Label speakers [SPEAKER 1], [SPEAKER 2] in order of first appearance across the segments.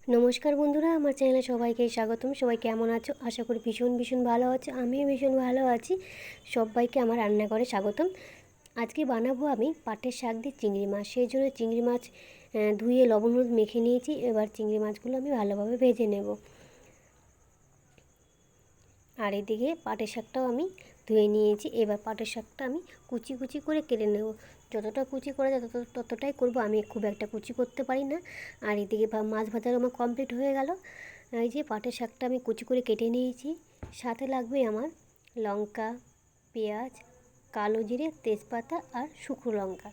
[SPEAKER 1] নমস্কার বন্ধুরা, আমার চ্যানেলে সবাইকে স্বাগতম। সবাই কেমন আছো? আশা করি ভীষণ ভালো আছো। আমিও ভীষণ ভালো আছি। সবাইকে আমার রান্নাঘরে স্বাগতম। আজকে বানাবো আমি পাটের শাক দিয়ে চিংড়ি মাছ। সেই জন্য চিংড়ি মাছ ধুয়ে লবণ হলুদ মেখে নিয়েছি। এবার চিংড়ি মাছগুলো আমি ভালোভাবে ভেজে নেব। আর এদিকে পাটের শাকটাও আমি ধুয়ে নিয়েছি। এবার পাটের শাকটা আমি কুচি কুচি করে কেটে নেব। যতটা কুচি করা যায় ততটাই করব। আমি খুব একটা কুচি করতে পারি না। আর এদিকে মাছ ভাজার আমার কমপ্লিট হয়ে গেল। এই যে পাটের শাকটা আমি কুচি করে কেটে নিয়েছি। সাথে লাগবে আমার লঙ্কা, পেঁয়াজ, কালো জিরে, তেজপাতা আর শুকনো লঙ্কা।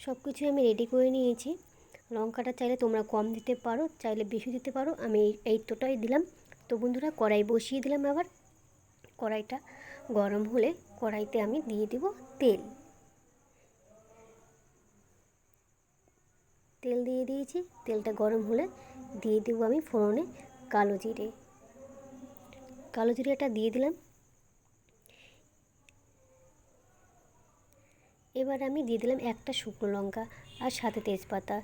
[SPEAKER 1] সব কিছু আমি রেডি করে নিয়েছি। লঙ্কাটা চাইলে তোমরা কম দিতে পারো, চাইলে বেশি দিতে পারো। আমি এইতটাই দিলাম। তো বন্ধুরা, কড়াই বসিয়ে দিলাম। আবার কড়াইটা গরম হলে কড়াইতে আমি দিয়ে দেব তেল। তেল দিয়ে দিয়েছি। তেলটা গরম হলে দিয়ে দেবো আমি ফোড়নে কালো জিরে। কালো জিরেটা দিয়ে দিলাম। এবার আমি দিয়ে দিলাম একটা শুকনো লঙ্কা আর সাথে তেজপাতা।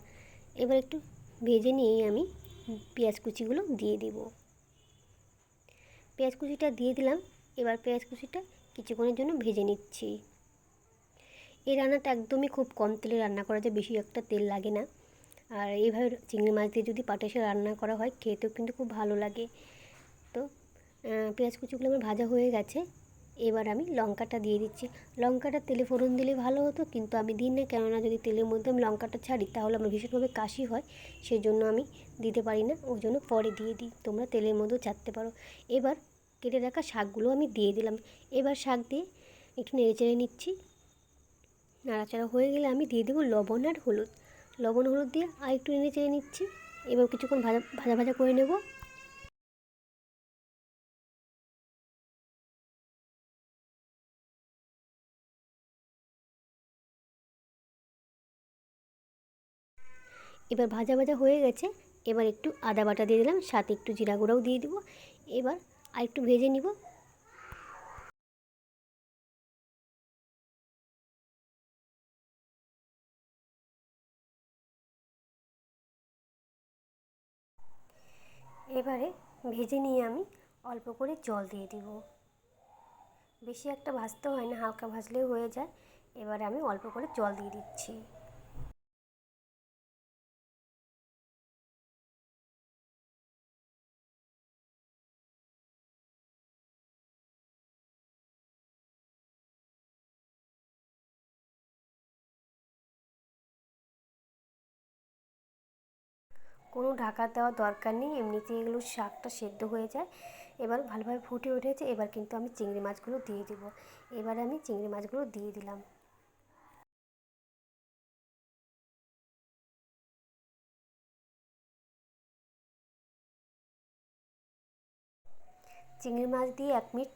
[SPEAKER 1] এবার একটু ভেজে নিয়েই আমি পেঁয়াজ কুচিগুলো দিয়ে দিব। পেঁয়াজ কুচিটা দিয়ে দিলাম। এবার পেঁয়াজ কুচিটা কিছুক্ষণের জন্য ভেজে নিচ্ছি। এই রান্নাটা একদমই খুব কম তেলে রান্না করা যায়, বেশি একটা তেল লাগে না। আর এইভাবে চিংড়ি মাছ দিয়ে যদি পাটের শাক রান্না করা হয়, খেতেও কিন্তু খুব ভালো লাগে। তো পেঁয়াজ কুচিগুলো আমার ভাজা হয়ে গেছে। এবার আমি লঙ্কাটা দিয়ে দিচ্ছি। লঙ্কাটা তেলে ফোড়ন দিলে ভালো হতো, কিন্তু আমি দিই না। কেননা যদি তেলের মধ্যে আমি লঙ্কাটা ছাড়ি তাহলে আমার ভীষণভাবে কাশি হয়। সেই জন্য আমি দিতে পারি না, ওই জন্য পরে দিয়ে দিই। তোমরা তেলের মধ্যেও ছাড়তে পারো। এবার কেটে রাখা শাকগুলো আমি দিয়ে দিলাম। এবার শাক দিয়ে একটু নেড়ে চেড়ে নিচ্ছি। নাড়াচাড়া হয়ে গেলে আমি দিয়ে দেবো লবণ আর হলুদ। লবণ হলুদ দিয়ে আর একটু নেড়ে চেড়ে নিচ্ছি। এবার কিছুক্ষণ ভাজা ভাজা ভাজা করে নেব। এবার ভাজা ভাজা হয়ে গেছে। এবার একটু আদা বাটা দিয়ে দিলাম, সাথে একটু জিরা গুঁড়াও দিয়ে দেবো। এবার আর একটু ভেজে নিব। এবারে ভেজে নিয়ে আমি অল্প করে জল দিয়ে দিব। বেশি একটা ভাজতে হয় না, হালকা ভাজলেও হয়ে যায়। এবারে আমি অল্প করে জল দিয়ে দিচ্ছি। কোনো ঢাকা দেওয়ার দরকার নেই, এমনিতেই এগুলো শাকটা সেদ্ধ হয়ে যায়। এবার ভালোভাবে ফুটে উঠেছে। এবার কিন্তু আমি চিংড়ি মাছগুলো দিয়ে দেবো। এবারে আমি চিংড়ি মাছগুলো দিয়ে দিলাম। চিংড়ি মাছ দিয়ে 1 মিনিট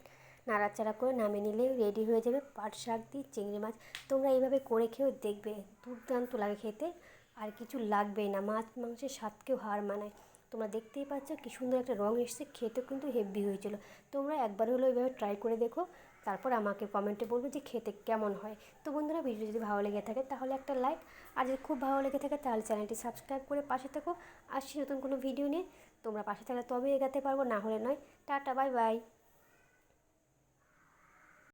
[SPEAKER 1] নাড়াচাড়া করে নামিয়ে নিলে রেডি হয়ে যাবে পাট শাক দিয়ে চিংড়ি মাছ। তোমরা এইভাবে করে খেয়েও দেখবে, দুর্দান্ত লাগে খেতে। আর কিছু লাগবেই না, মাছ মাংসের স্বাদকেও হার মানায়। তোমরা দেখতেই পাচ্ছ কি সুন্দর একটা রঙ এসছে, খেতেও কিন্তু হেভি হয়েছিল। তোমরা একবার হলেও এইভাবে ট্রাই করে দেখো, তারপর আমাকে কমেন্টে বলবে যে খেতে কেমন হয়। তো বন্ধুরা, ভিডিও যদি ভালো লেগে থাকে তাহলে একটা লাইক, আর যদি খুব ভালো লেগে থাকে তাহলে চ্যানেলটি সাবস্ক্রাইব করে পাশে থেকো। আসছি নতুন কোনো ভিডিও নিয়ে। তোমরা পাশে থাকলে তবেই এগাতে পারবো, না হলে নয়। Tata, bye bye.